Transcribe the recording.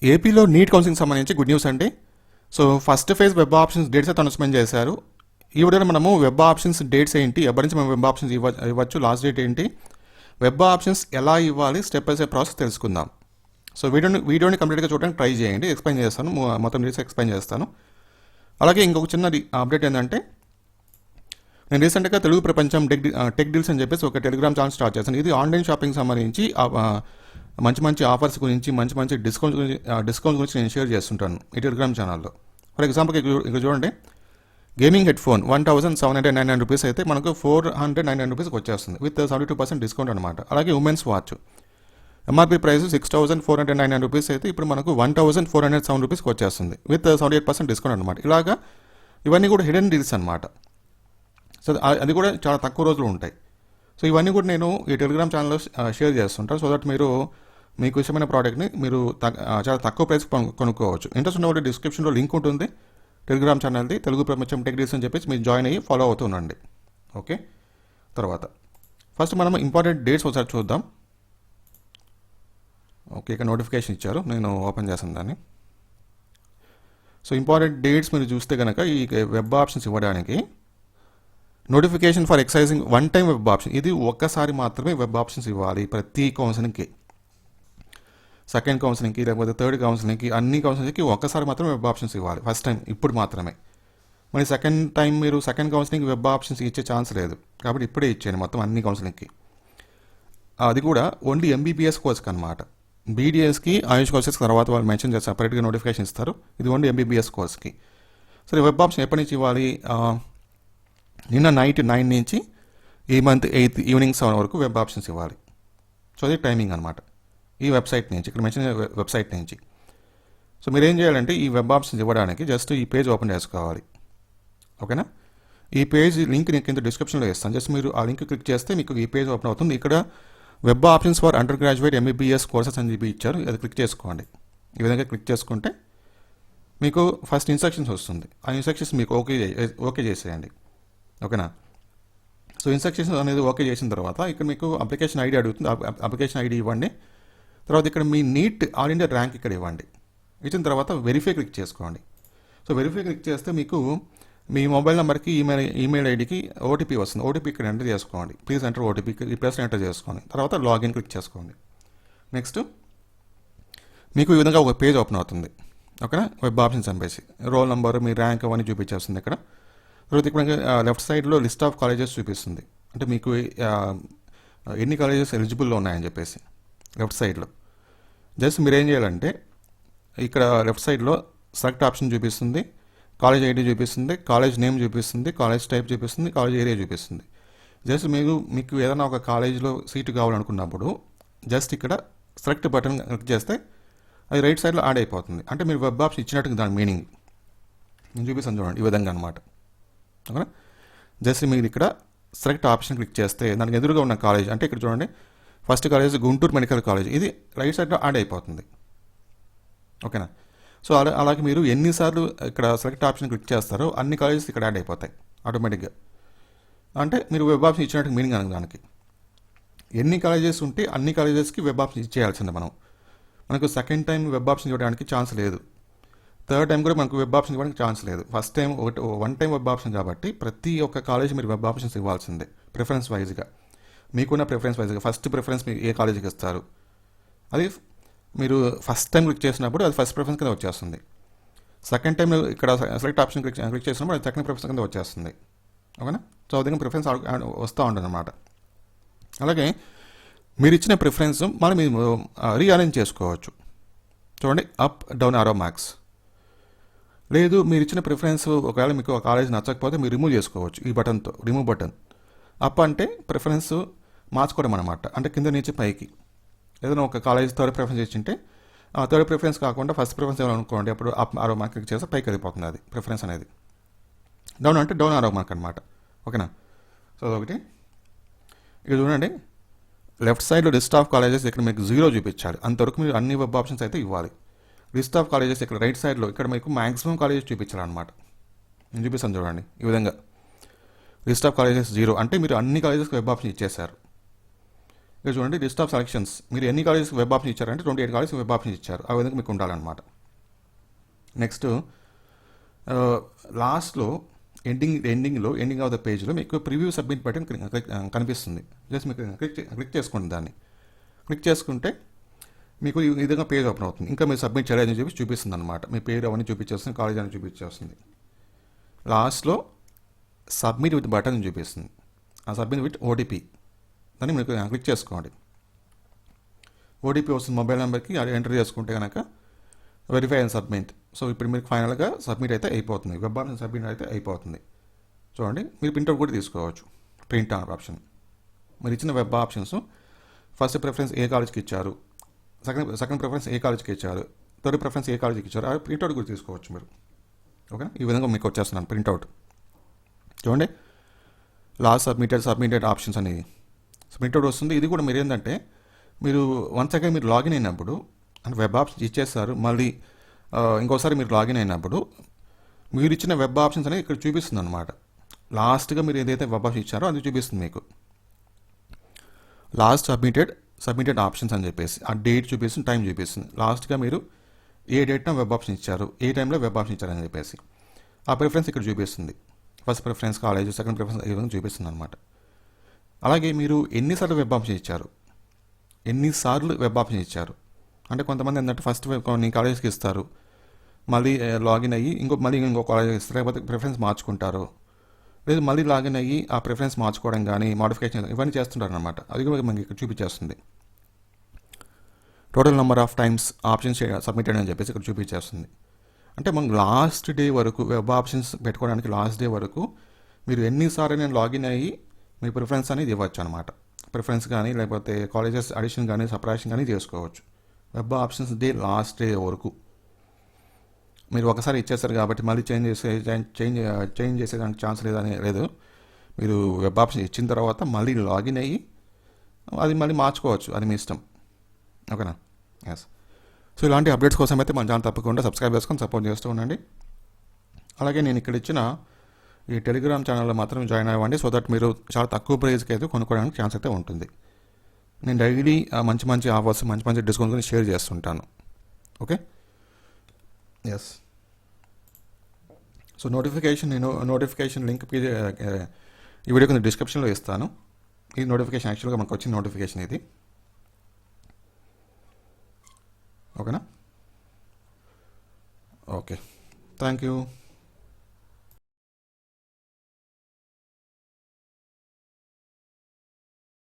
ఏపీలో NEET counselling సంబంధించి good news అండి. So first phase web options dates అయితే అనౌన్స్మెంట్ చేశారు. ఈ వీడియోలో మనము వెబ్ ఆప్షన్స్ డేట్స్ ఏంటి, ఎప్పటి నుంచి మనం వెబ్ ఆప్షన్స్ ఇవ్వచ్చు, లాస్ట్ డేట్ ఏంటి, వెబ్ ఆప్షన్స్ ఎలా ఇవ్వాలి, స్టెప్ బై స్టెప్ ప్రాసెస్ తెలుసుకుందాం. సో వీడియోని కంప్లీట్గా చూడడానికి ట్రై చేయండి. ఎక్స్ప్లెయిన్ చేస్తాను, మొత్తం డీటెయిల్స్ ఎక్స్ప్లెయిన్ చేస్తాను. అలాగే ఇంకొక చిన్న అప్డేట్ ఏంటంటే, నేను రీసెంట్గా తెలుగు ప్రపంచం టెక్ డీల్స్ అని చెప్పేసి ఒక టెలిగ్రామ్ ఛానల్ స్టార్ట్ చేశాను. ఇది ఆన్లైన్ షాపింగ్ సంబంధించి మంచి ఆఫర్స్ గురించి, మంచి డిస్కౌంట్స్ గురించి నేను షేర్ చేస్తుంటాను ఈ టెలిగ్రామ్ ఛానల్లో. ఫర్ ఎగ్జాంపుల్ ఇక్కడ చూడండి, గేమింగ్ హెడ్ ఫోన్ 1799 రూపీస్ అయితే మనకు 499 రూపీస్కి వచ్చేస్తుంది విత్ 72% డిస్కౌంట్ అనమాట. అలాగే women's watch MRP price 6499 rupees అయితే ఇప్పుడు మనకు 1407 రూపీస్కి వచ్చేస్తుంది విత్ 78% డిస్కౌంట్ అనమాట. ఇలాగా ఇవన్నీ కూడా హిడెన్ డీల్స్ అనమాట. సో అది కూడా చాలా తక్కువ రోజులు ఉంటాయి. సో ఇవన్నీ కూడా నేను ఈ టెలిగ్రామ్ ఛానల్లో షేర్ చేస్తుంటాను. సో దట్ మీకు ఇష్టమైన ప్రోడక్ట్ని మీరు చాలా తక్కువ ప్రైస్ కొనుక్కోవచ్చు. ఇంట్రెస్ట్ ఉన్న వాళ్ళు డిస్క్రిప్షన్లో లింక్ ఉంటుంది టెలిగ్రామ్ ఛానల్ది, తెలుగు ప్రపంచం టెక్ డీల్స్ అని చెప్పేసి మీరు జాయిన్ అయ్యి ఫాలో అవుతుండండి. ఓకే, తర్వాత ఫస్ట్ మనం ఇంపార్టెంట్ డేట్స్ ఒకసారి చూద్దాం. ఓకే, ఇక్కడ నోటిఫికేషన్ ఇచ్చారు, నేను ఓపెన్ చేస్తాను దాన్ని. సో ఇంపార్టెంట్ డేట్స్ మీరు చూస్తే కనుక ఈ వెబ్ ఆప్షన్స్ ఇవ్వడానికి notification for exercising one time web option, ఇది ఒక్కసారి మాత్రమే వెబ్ ఆప్షన్స్ ఇవ్వాలి ప్రతి కౌన్సిలింగ్కి. సెకండ్ కౌన్సిలింగ్కి లేకపోతే థర్డ్ కౌన్సిలింగ్కి, అన్ని కౌన్సిలింగ్కి ఒక్కసారి మాత్రమే వెబ్ ఆప్షన్స్ ఇవ్వాలి, ఫస్ట్ టైం ఇప్పుడు మాత్రమే. మరి సెకండ్ టైం మీరు సెకండ్ కౌన్సిలింగ్ వెబ్ ఆప్షన్స్ ఇచ్చే ఛాన్స్ లేదు, కాబట్టి ఇప్పుడే ఇచ్చేయండి మొత్తం అన్ని కౌన్సిలింగ్కి. అది కూడా ఓన్లీ ఎంబీబీఎస్ కోర్స్కి అనమాట. బీడీఎస్కి, ఆయుష్ కోర్సెస్ తర్వాత వాళ్ళు మెన్షన్ చేస్తారు, సపరేట్గా నోటిఫికేషన్ ఇస్తారు. ఇది ఓన్లీ ఎంబీబీఎస్ కోర్స్కి. సరే, వెబ్ ఆప్షన్ ఎప్పటి నుంచి ఇవ్వాలి? నిన్న నైట్ 9 నుంచి ఈ మంత్ 8 ఈవినింగ్ 7 వరకు వెబ్ ఆప్షన్స్ ఇవ్వాలి. సో అది టైమింగ్ అనమాట. ఈ వెబ్సైట్ నుంచి, ఇక్కడ మెన్షన్ వెబ్సైట్ నుంచి. సో మీరు ఏం చేయాలంటే ఈ వెబ్ ఆప్షన్స్ ఇవ్వడానికి జస్ట్ ఈ పేజ్ ఓపెన్ చేసుకోవాలి. ఓకేనా? ఈ పేజ్ లింక్ నేను కింద డిస్క్రిప్షన్లో ఇస్తాను. జస్ట్ మీరు ఆ లింక్ క్లిక్ చేస్తే మీకు ఈ పేజ్ ఓపెన్ అవుతుంది. ఇక్కడ web options for under graduate MBBS courses అని చెప్పి ఇచ్చారు, అది క్లిక్ చేసుకోండి. ఈ విధంగా క్లిక్ చేసుకుంటే మీకు ఫస్ట్ ఇన్స్ట్రక్షన్స్ వస్తుంది. ఆ ఇన్స్ట్రక్షన్స్ మీకు ఓకే చేసేయండి. ఓకేనా? సో ఇన్స్ట్రక్షన్స్ అనేది ఓకే చేసిన తర్వాత ఇక్కడ మీకు అప్లికేషన్ ఐడి అడుగుతుంది. అప్లికేషన్ ఐడి ఇవ్వండి. తర్వాత ఇక్కడ మీ నీట్ ఆల్ ఇండియా ర్యాంక్ ఇక్కడ ఇవ్వండి. ఇచ్చిన తర్వాత వెరిఫై క్లిక్ చేసుకోండి. సో వెరిఫై క్లిక్ చేస్తే మీకు మీ మొబైల్ నెంబర్కి ఈమెయిల్ ఐడికి ఓటీపీ వస్తుంది. ఓటీపీ ఇక్కడ ఎంటర్ చేసుకోండి. ప్లీజ్ ఎంటర్ ఓటీపీ, ఈ ప్లేస్లో ఎంటర్ చేసుకోండి. తర్వాత లాగిన్ క్లిక్ చేసుకోండి. నెక్స్ట్ మీకు ఈ విధంగా ఒక పేజ్ ఓపెన్ అవుతుంది. ఓకేనా? వెబ్ ఆప్షన్స్ చంపేసి రోల్ నెంబర్, మీ ర్యాంక్ అవన్నీ చూపించేస్తుంది ఇక్కడ. తర్వాత ఇక్కడ లెఫ్ట్ సైడ్లో లిస్ట్ ఆఫ్ కాలేజెస్ చూపిస్తుంది, అంటే మీకు ఎన్ని కాలేజెస్ ఎలిజిబుల్లో ఉన్నాయని చెప్పేసి లెఫ్ట్ సైడ్లో. జస్ట్ మీరు ఏం చేయాలంటే ఇక్కడ లెఫ్ట్ సైడ్లో సెలెక్ట్ ఆప్షన్ చూపిస్తుంది, కాలేజ్ ఐడి చూపిస్తుంది, కాలేజ్ నేమ్ చూపిస్తుంది, కాలేజ్ టైప్ చూపిస్తుంది, కాలేజ్ ఏరియా చూపిస్తుంది. జస్ట్ మీకు ఏదైనా ఒక కాలేజీలో సీటు కావాలనుకున్నప్పుడు జస్ట్ ఇక్కడ సెలెక్ట్ బటన్ క్లిక్ చేస్తే అది రైట్ సైడ్లో యాడ్ అయిపోతుంది. అంటే మీరు వెబ్ ఆప్షన్ ఇచ్చినట్టు దాని మీనింగ్ నేను చూపిస్తాను చూడండి, ఈ విధంగా అనమాట. ఓకేనా? జస్ట్ మీరు ఇక్కడ సెలెక్ట్ ఆప్షన్ క్లిక్ చేస్తే దానికి ఎదురుగా ఉన్న కాలేజ్, అంటే ఇక్కడ చూడండి first college Guntur medical college, ఇది రైట్ సైడ్లో యాడ్ అయిపోతుంది. ఓకేనా? సో అలాగే మీరు ఎన్నిసార్లు ఇక్కడ సెలెక్ట్ ఆప్షన్ క్లిక్ చేస్తారో అన్ని కాలేజెస్ ఇక్కడ యాడ్ అయిపోతాయి ఆటోమేటిక్గా. అంటే మీరు వెబ్ ఆప్షన్ ఇచ్చినట్టు మీనింగ్ అనగా దానికి ఎన్ని కాలేజెస్ ఉంటే అన్ని కాలేజెస్కి వెబ్ ఆప్షన్ ఇచ్చేయాల్సిందే. మనకు సెకండ్ టైం వెబ్ ఆప్షన్ ఇవ్వడానికి ఛాన్స్ లేదు, థర్డ్ టైం కూడా మనకు వెబ్ ఆప్షన్ ఇవ్వడానికి ఛాన్స్ లేదు. First time one time web option కాబట్టి ప్రతి ఒక్క కాలేజ్ మీరు వెబ్ ఆప్షన్స్ ఇవ్వాల్సిందే, ప్రిఫరెన్స్ వైజ్గా. మీకున్న ప్రిఫరెన్స్ వైజ్గా ఫస్ట్ ప్రిఫరెన్స్ మీరు ఏ కాలేజీకి ఇస్తారు, అది మీరు ఫస్ట్ టైం క్లిక్ చేసినప్పుడు అది ఫస్ట్ ప్రిఫరెన్స్ కింద వచ్చేస్తుంది. సెకండ్ టైం ఇక్కడ సెలెక్ట్ ఆప్షన్ క్లిక్ చేసినప్పుడు అది సెకండ్ ప్రిఫరెన్స్ కింద వచ్చేస్తుంది. ఓకేనా? సో అదే ప్రిఫరెన్స్ వస్తూ ఉంటుంది అనమాట. అలాగే మీరు ఇచ్చిన ప్రిఫరెన్స్ మనం మీరు రీఅరేంజ్ చేసుకోవచ్చు. చూడండి, అప్ డౌన్ ఆరో మార్క్స్. లేదు మీరు ఇచ్చిన ప్రిఫరెన్స్ ఒకవేళ మీకు ఒక కాలేజ్ నచ్చకపోతే మీరు రిమూవ్ చేసుకోవచ్చు ఈ బటన్తో, రిమూవ్ బటన్. అప్ అంటే ప్రిఫరెన్స్ మార్చుకోవడం అనమాట, అంటే కింద నుంచి పైకి. ఏదైనా ఒక కాలేజ్ థర్డ్ ప్రిఫరెన్స్ ఇచ్చింటే థర్డ్ ప్రిఫరెన్స్ కాకుండా ఫస్ట్ ప్రిఫరెన్స్ ఏమైనా అనుకోండి, అప్పుడు అప్ ఆరో మార్క్ క్లిక్ చేస్తే పైకి వెళ్ళిపోతుంది అది ప్రిఫరెన్స్ అనేది. డౌన్ అంటే డౌన్ ఆరో మార్క్ అనమాట. ఓకేనా? సో అదొకటి. ఇక్కడ చూడండి లెఫ్ట్ సైడ్లో లిస్ట్ ఆఫ్ కాలేజెస్ ఇక్కడ మీకు 0 చూపించాలి, అంతవరకు మీరు అన్ని వెబ్ ఆప్షన్స్ అయితే ఇవ్వాలి. లిస్ట్ ఆఫ్ కాలేజెస్ ఇక్కడ రైట్ సైడ్లో ఇక్కడ మీకు మ్యాక్సిమం కాలేజెస్ చూపించాలన్నమాట. నేను చూపిస్తాను చూడండి, ఈ విధంగా లిస్ట్ ఆఫ్ కాలేజెస్ 0 అంటే మీరు అన్ని కాలేజెస్కి వెబ్ ఆప్షన్ ఇచ్చేసారు. ఇక చూడండి లిస్ట్ ఆఫ్ సెలక్షన్స్. మీరు ఎన్ని కాలేజెస్కి వెబ్ ఆప్షన్ ఇచ్చారంటే 28 కాలేజెస్కి వెబ్ ఆప్షన్ ఇచ్చారు. ఆ విధంగా మీకు ఉండాలన్నమాట. నెక్స్ట్ లాస్ట్లో ఎండింగ్ ఆఫ్ ద పేజ్లో మీకు ప్రివ్యూ సబ్మిట్ బటన్ కనిపిస్తుంది. జస్ట్ మీకు క్లిక్ చేసుకోండి. దాన్ని క్లిక్ చేసుకుంటే మీకు ఈ విధంగా పేజ్ ఓపెన్ అవుతుంది. ఇంకా మీరు సబ్మిట్ చేయాలని చెప్పి చూపిస్తుంది అనమాట. మీ పేరు అవన్నీ చూపించేస్తుంది, కాలేజ్ అని చూపించేస్తుంది. లాస్ట్లో సబ్మిట్ విత్ బటన్ చూపిస్తుంది. ఆ సబ్మిట్ విత్ ఓటీపీ దాన్ని మీకు క్లిక్ చేసుకోండి. ఓటీపీ వస్తుంది మొబైల్ నెంబర్కి. అది ఎంటర్ చేసుకుంటే కనుక వెరిఫై అండ్ సబ్మిట్. సో ఇప్పుడు మీకు ఫైనల్గా సబ్మిట్ అయితే అయిపోతుంది. వెబ్ ఆప్షన్ సబ్మిట్ అయితే అయిపోతుంది. చూడండి, మీరు ప్రింట్అవుట్ కూడా తీసుకోవచ్చు. ప్రింట్ ఆప్షన్ మీరు ఇచ్చిన వెబ్ ఆప్షన్స్ ఫస్ట్ ప్రిఫరెన్స్ ఏ కాలేజ్కి ఇచ్చారు, సెకండ్ ప్రిఫరెన్స్ ఏ కాలేజ్కి ఇచ్చారు, థర్డ్ ప్రిఫరెన్స్ ఏ కాలేజ్కి ఇచ్చారు, ఆ ప్రింట్అవుట్ కూడా తీసుకోవచ్చు మీరు. ఓకే, ఈ విధంగా మీకు వచ్చేస్తున్నాను ప్రింట్అవుట్. చూడండి, లాస్ట్ సబ్మిటెడ్ ఆప్షన్స్ అనేది ప్రింట్అవుట్ వస్తుంది. ఇది కూడా మీరు ఏంటంటే మీరు వన్స్ అగైన్ మీరు లాగిన్ అయినప్పుడు అంటే వెబ్ ఆప్షన్స్ ఇచ్చేస్తారు, మళ్ళీ ఇంకోసారి మీరు లాగిన్ అయినప్పుడు మీరు ఇచ్చిన వెబ్ ఆప్షన్స్ అనేది ఇక్కడ చూపిస్తుంది అనమాట. లాస్ట్గా మీరు ఏదైతే వెబ్ ఆప్షన్ ఇచ్చారో అది చూపిస్తుంది మీకు. లాస్ట్ సబ్మిటెడ్ ఆప్షన్స్ అని చెప్పేసి ఆ డేట్ చూపిస్తుంది, టైం చూపిస్తుంది. లాస్ట్గా మీరు ఏ డేట్న వెబ్ ఆప్షన్ ఇచ్చారు, ఏ టైంలో వెబ్ ఆప్షన్ ఇచ్చారని చెప్పేసి ఆ ప్రిఫరెన్స్ ఇక్కడ చూపిస్తుంది. First preference college, second preference ఈ విధంగా చూపిస్తుంది అనమాట. అలాగే మీరు ఎన్నిసార్లు వెబ్ ఆప్షన్ ఇచ్చారు అంటే కొంతమంది ఏంటంటే ఫస్ట్ కొన్ని కాలేజ్కి ఇస్తారు, మళ్ళీ లాగిన్ అయ్యి ఇంకో కాలేజ్కి ఇస్తారు, లేకపోతే ప్రిఫరెన్స్ మార్చుకుంటారు, లేదు మళ్ళీ లాగిన్ అయ్యి ఆ ప్రిఫరెన్స్ మార్చుకోవడం కానీ మోడిఫికేషన్ ఇవన్నీ చేస్తుంటారు అనమాట. అది కూడా మనకి ఇక్కడ చూపించేస్తుంది. Total number of times options submitted అని చెప్పేసి ఇక్కడ చూపించేస్తుంది. అంటే మనం లాస్ట్ డే వరకు వెబ్ ఆప్షన్స్ పెట్టుకోవడానికి లాస్ట్ డే వరకు మీరు ఎన్నిసార్లు నేను లాగిన్ అయ్యి మీ ప్రిఫరెన్స్ అనేది ఇవ్వచ్చు అనమాట. ప్రిఫరెన్స్ కానీ లేకపోతే కాలేజెస్ అడిషన్ కానీ సపరేషన్ కానీ చేసుకోవచ్చు. వెబ్ ఆప్షన్స్ లాస్ట్ డే వరకు మీరు ఒకసారి ఇచ్చేస్తారు కాబట్టి మళ్ళీ చేంజ్ చేసేదానికి ఛాన్స్ లేదు. మీరు వెబ్ ఆప్షన్ ఇచ్చిన తర్వాత మళ్ళీ లాగిన్ అయ్యి అది మళ్ళీ మార్చుకోవచ్చు, అది మీ ఇష్టం. ఓకేనా? ఎస్. సో ఇలాంటి అప్డేట్స్ కోసం అయితే మన ఛానల్ తప్పకుండా సబ్స్క్రైబ్ చేసుకొని సపోర్ట్ చేస్తూ ఉండండి. అలాగే నేను ఇక్కడ ఇచ్చిన ఈ టెలిగ్రామ్ ఛానల్లో మాత్రం జాయిన్ అవ్వండి. సో దట్ మీరు చాలా తక్కువ ప్రైస్కి అయితే కొనుక్కోవడానికి ఛాన్స్ అయితే ఉంటుంది. నేను డైలీ మంచి ఆఫర్స్, మంచి డిస్కౌంట్స్ షేర్ చేస్తుంటాను. Okay, yes. So notification link ఈ వీడియో కింద డిస్క్రిప్షన్లో ఇస్తాను. ఈ నోటిఫికేషన్ యాక్చువల్గా మనకు వచ్చిన నోటిఫికేషన్ ఇది. ఓకేనా? Okay, thank you.